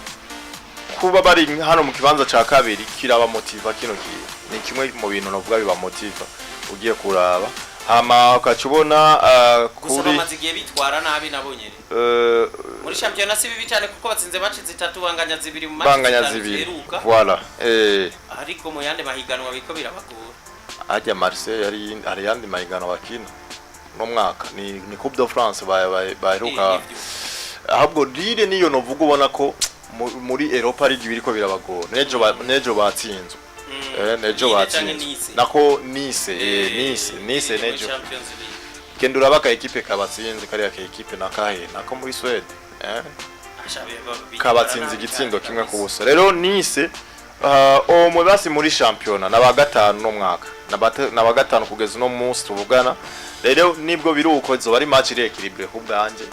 kuba bari hano mu kibanza ca kabiri kiraba motiva kino kiye. Ni kimwe mu bintu navuga biba motiva ugiye kuraba hama ukacubona kuri amazigiye bitwara nabi nabonye muri championnat si bibi cyane kuko batsinze match zitatu banganya zibiri mu match ziheruka. Voilà ariko mu yandi mahiganwa biko birabagora. Ajya Marseille ari yandi mahiganwa bakina no mwaka ni Coupe de France baheruka. Ahubwo Lille niyo novuga ubona ko muri Europa League biriko birabagora. Nejo batsinzwe. Nejo batsinze. Nako Nice nejo. Kendura baka equipe kabatsinze kariya ka equipe nakahe nako muri Sweden. Kabatsinze igitsindo kimwe ku buso. Rero Nice mu basi muri championnat naba gatanu no mwaka. Naba gatanu kugeza no munsi tuvugana. Rero nibwo biruko zo bari match iri equilibre kubwanje.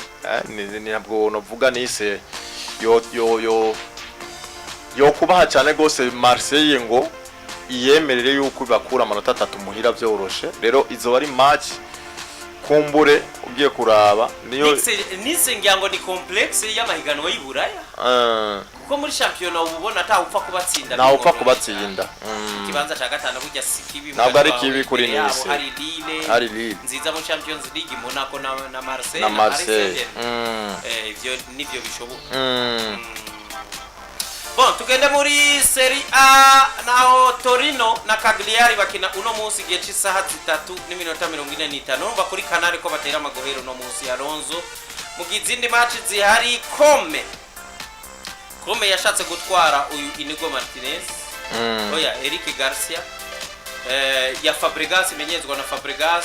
Ni nabwo novuga Nice yo kubaha cyane gose Marseille ngo iyemerere yuko bakura amanota 3 muhira byoroshe. Rero izo bari match kumbure ugiye kuraba niyo Nice ngiyango ni complexe y'amahiganwa y'Iburaya. Kuko muri championnat ububona atawupfa kubatsinda. Nawe upfa kubatsinda. Kibanza cha gatanu kujya sikibi. Nabwo ari kibi kuri Nice. Hari Lille. Nziza mu Champions League Monaco na Marseille. Na Marseille. Ivyo nivyo bishoboka. Bon, tugende muri Serie A naho Torino na Cagliari bakina uno munsi gihe cy'isaha 3:45 numva kuri Canal ko batera amagohero no munsi Alonso mu gizindi match zihari. Kome yashatse gutwara uyu Inigo Martinez. Oya Eric Garcia ya Fabregas imenyezwa na Fabregas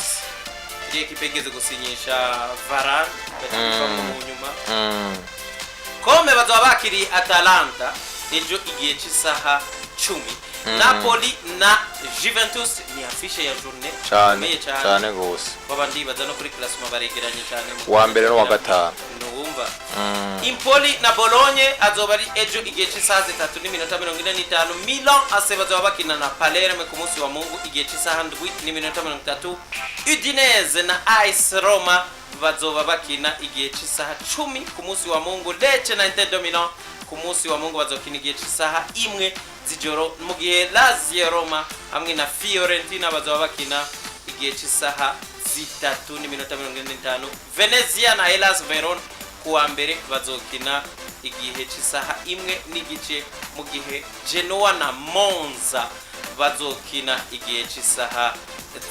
iri ekipe igeze gusinyisha Varane bakiva mu nyuma. Kome bazoba bakiri Atalanta ejo igihe cy'isaha 10. Napoli na Juventus ni afishe ya journée cyane gose. Babandi baza no kuri classement baregeranye cyane wa mbere no wa gatanu. Ndumva Impoli na Bologna azoba ari ejo igihe cy'isaha 3:45. Milan bazoba bakina na Palermo ku munsi wa Mungu igihe cy'isaha 7:30. Udinese na AS Roma bazoba bakina igihe cy'isaha 10 ku munsi wa Mungu. Lecce na Inter de Milan ku munsi wa Mungu bazokina igihe cy'isaha 1 z'ijoro. Mu gihe Lazio Roma hamwe na Fiorentina bazoba bakina igihe cy'isaha 3:45. Venezia na Hellas Verona kuwa mbere bazokina igihe cy'isaha 1 mu gihe Genoa na Monza bazokina igihe cy'isaha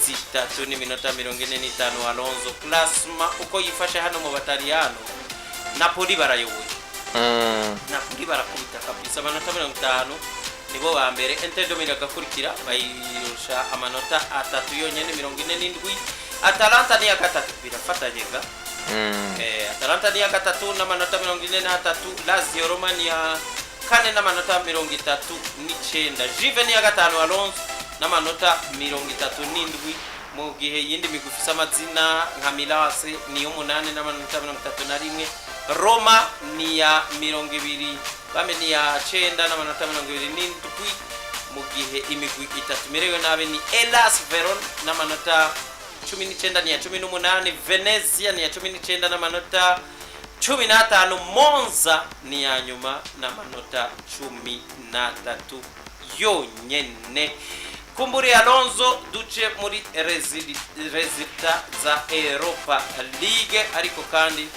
3:45. Alonso classement uko yifashe hano mu Bataliyano, Napoli barayoboye. Napoli barakubita kabisa amanota 50 nibo ba mbere. Inter de Milan gakurikira bayirusha amanota 3 yonyene 47. Atalanta ni ya gatatu birafatanyega Atalanta ni ya gatatu n'amanota 43, Lazio Roma ni ya kane n'amanota 39, Juve ni ya gatanu Alonso n'amanota 37, mu gihe yindi migufisa amazina nka Milase ni yo 8 n'amanota 31, Roma ni ya 20 bame ni ya 9 n'amanota 27, mu gihe imigwi itatu merewe nabe ni Hellas Verona n'amanota 19 ni ya 18, Venezia ni ya 19 n'amanota 15, Monza ni ya nyuma n'amanota 13 yonyene. Kumburi Alonso duce muri resulta za Europa League, ariko kandi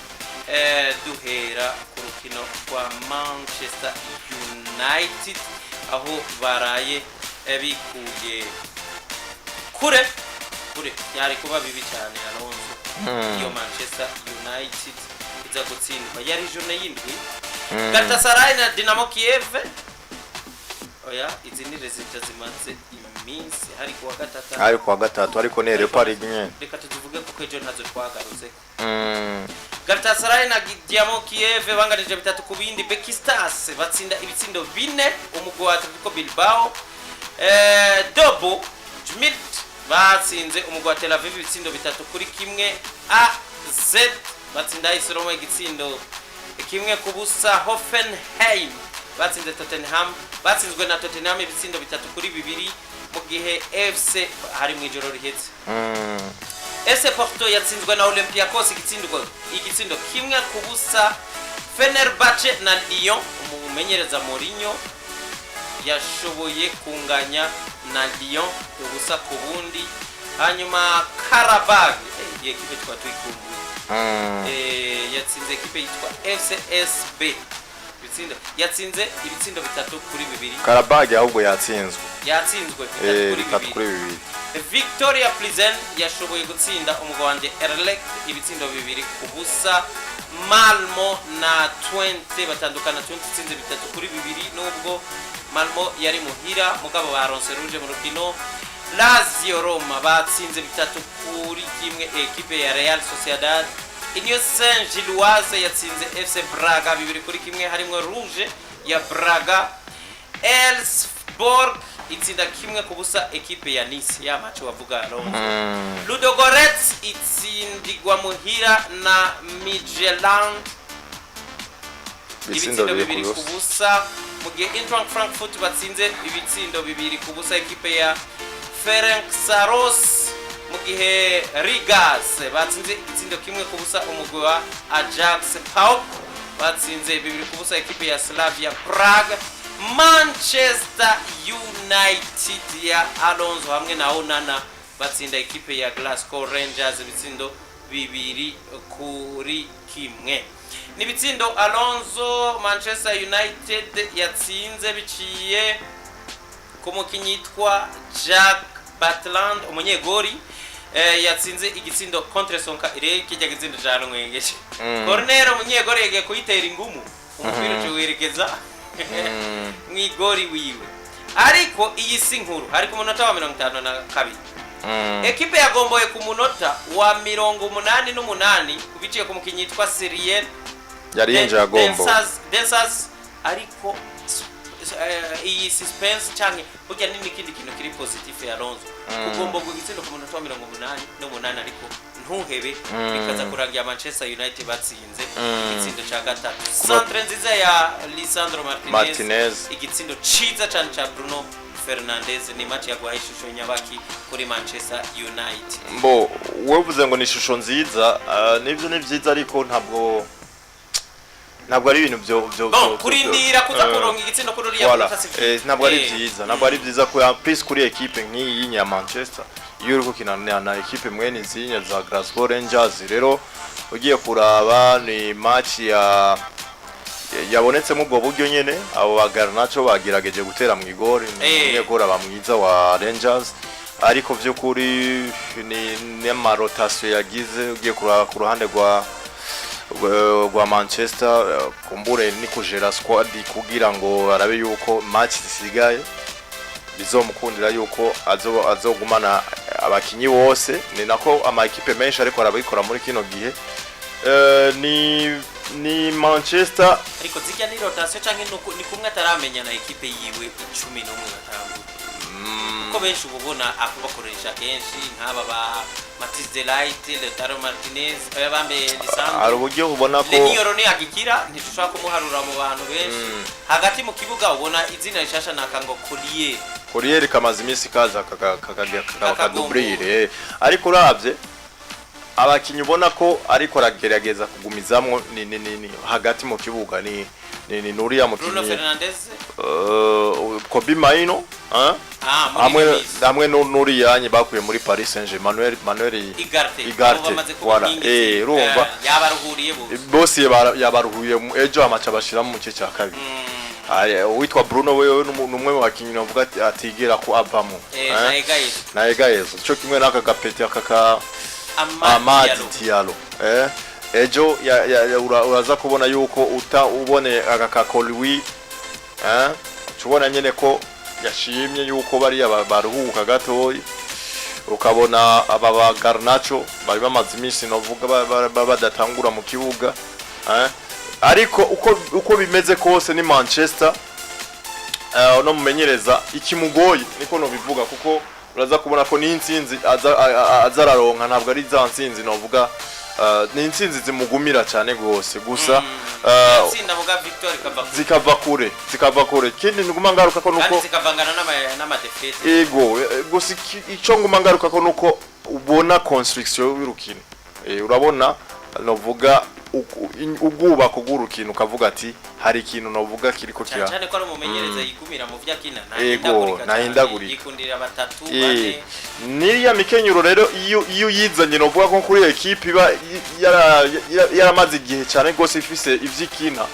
duhera ku rukino rwa Manchester United aho baraye bikuye kure yari kuba bibi cyane Alonso. Iyo Manchester United iza gutsindwa yari journée yindwi, Galatasaray na Dinamo Kiev. Oya, izi ni resulta zimanze iminsi hari kuwa gatatu ariko nere pari nyene. Reka tuvuge ko ejo ntazo twagarutse. Galatasaray na Dinamo Kiev banganije 3 ku bindi. Besiktas batsinda ibitsindo 4 umugwi wa Atletico Bilbao. Dobo Jmit batsinze umugwi wa Tel Aviv ibitsindo 3 kuri kimwe. AZ batsinda AS Roma igitsindo kimwe ku busa. Hoffenheim batsinze Tottenham, batsinzwe na Tottenham ibitsindo 3 kuri 2, mu gihe FC hari mu ijoro rihetse. FC Porto yatsinzwe na Olympiacos igitsindo kimwe ku busa. Fenerbahce na Lyon umumenyereza Mourinho yashoboye kunganya na Lyon ubusa ku bundi. Hanyuma Karabag ekipe twatwikumbuye yatsinze ekipe yitwa FCSB yatsinze ibitsindo 3 kuri 2. Karabag ahubwo yatsinzwe 3 kuri 2. Victoria Plizen yashoboye gutsinda umugwande Erlek ibitsindo 2 ku busa. Malmo na Twente batandukana, Twente itsinze 3 kuri 2 nubwo Malmo yari muhira mugabo baronse rouge mu rukino. Lazio Roma batsinze 3 kuri 1 ekipe ya Real Sociedad. Union Saint-Gilloise yatsinze FC Braga 2 kuri 1 harimo rouge ya Braga. Elfsborg itsinda kimwe ku busa ekipe ya Nice ya match wavuga Alonso. Ludogorets itsindigwa muhira na Midtjylland ibitsindo 2 ku busa, mu gihe Eintracht Frankfurt batsinze ibitsindo 2 ku busa ekipe ya Ferencvaros, mu gihe Rigas batsinze igitsindo kimwe ku busa umugwi wa Ajax. PAOK batsinze 2 ku busa ekipe ya Slavia Prague. Manchester United ya Alonso hamwe na Onana batsinda ekipe ya Glasgow Rangers ibitsindo 2 kuri 1. Ni bitsindo Alonso Manchester United yatsinze biciye ku mukinyi yitwa Jack Batland umunyegori yatsinze igitsindo contre son cas kijya gitsindo jano mwengeje. Corner umunyegori yege kuyitera ingumu umupira cyo werekeza mwigori wiwe, ariko iyi si nkuru hari ku munota wa 52. Ekipe yagomboye ku munota wa 88 kubiciye ku mukinyi yitwa Syrien yari yinje agombo Densas, ariko iyi suspense cyane burya nini kindi kintu kiri positive ya Alonso ugomba gugitsindo ku munota wa 88 ariko ntuhebe bikaza kurangira Manchester United batsinze igitsindo cya gatatu. Centre nziza ya Lisandro Martinez igitsindo ciza cyane cya Bruno Fernandes. Ni match yagwaye ishusho nyabaki kuri Manchester United. Mbo wevuze ngo ni ishusho nziza, nivyo ni vyiza ariko ntabwo ari ibintu byo kurindira kuza kuronga igitsindo kuri uriya Pacific. Ntabwo ari byiza, ntabwo ari byiza ko ya please kuri equipe nk'iyi ya Manchester iyo uri gukinana na equipe mwene nzinya za Glasgow Rangers. Rero ugiye kuraba ni match yabonetse mu bwo buryo nyene abo Garnacho bagirageje gutera mu igori n'yegora bamwiza wa Rangers, ariko byo kuri ni amarotation yagize ugiye kuraba ku ruhande rwa Manchester kumbure ni kujera squad kugira ngo arabe yuko match zisigaye bizomukundira yuko azogumana abakinyi bose. Ni nako ama equipe menshi ariko arabikora muri kino gihe ni Manchester ariko zijya ni rotation canke ni kumwe ataramenya na equipe yiwe 11 batangura ko benshi ubona akubakoresha kenshi nk'aba ba Matisse Delight, Lautaro Martinez abambe Lisandro ari uburyo ubona ko Lenioro ni agikira ntitushaka kumuharura mu bantu benshi hagati mu kibuga ubona izina rishasha nakango Kurier kamaze iminsi kaza kakadubrire ariko uravye abakinyi ubona ko ariko ragerageza kugumizamwo ni hagati mu kibuga ni Nuriya mukinyi Bruno Fernandes Kobe Maino hamwe Nuriya bakuye muri Paris Saint-Germain Manuel Igarte wala urumva yabaruhuriye bose yabaruhuye ejo amacha bashira mu cya kabiri witwa Bruno wewe numwe mu bakinyi navuga atigera ko avamo na egayezo cyo kimwe naka gapeti akaka Amasezerano ejo uraza kubona yuko ubone agakakoliwi tubona nyene ko yashimye yuko bari baruhuka gatoyi ukabona aba Garnacho bari bamaze iminsi novuga badatangura mu kibuga ariko uko bimeze kose ni Manchester no mumenyereza ikimugoye niko no bivuga kuko uraza kubona ko ni insinzi azararonka ntabwo ari za nsinzi novuga ni insinzi zimugumira cyane gose gusa itsinda muga victory zikava kure kindi nguma ngaruka ko nuko zikavangana n'ama defeat ego gusa ico nguma ngaruka ko nuko ubona construction y'urukino urabona novuga uguba kugurukino ukavuga ati hari ikintu novuga kiriko kira cyane ko ari umumenyereza yigumira mu vyakina nahindagurika yikundira batatu bane niya mikenyuro rero iyo yizanye novuga ko kuri equipe iba yaramaze igihe cyane gose ifise ivyikina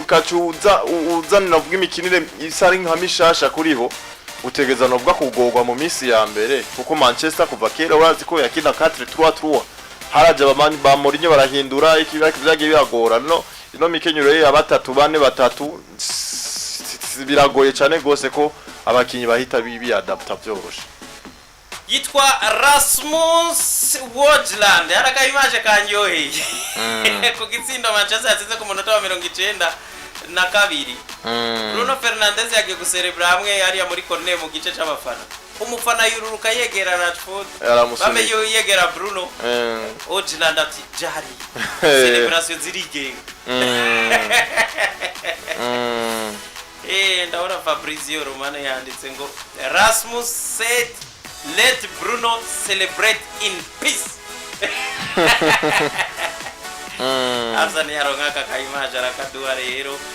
ukacuza uzana novuga imikinire isari nka mishasha kuriho utegeza novuga kugorwa mu minsi ya mbere kuko Manchester kuva kera urazi ko yakina 4-3-3 haraje ba Muri barahindura ikibyagiye biragora ino mikenyuro ya batatu bane batatu biragoye cyane gose ko abakinyi bahita biadapta byoroshe yitwa Rasmus Hojlund haraka imaje kanyoheye ku gitsindo Manchester yatsinze ku munota wa 92 Bruno Fernandes yagiye guserebra hamwe hariya muri corner mu gice c'abafana umufana yururuka yegera Rashford bameyo yegera Bruno Hojlund ati jari celebration zirigenga ndabona Fabrizio Romano yanditse ngo Rasmus said let Bruno celebrate in peace Azani yaronka kakayimaje arakaduha rero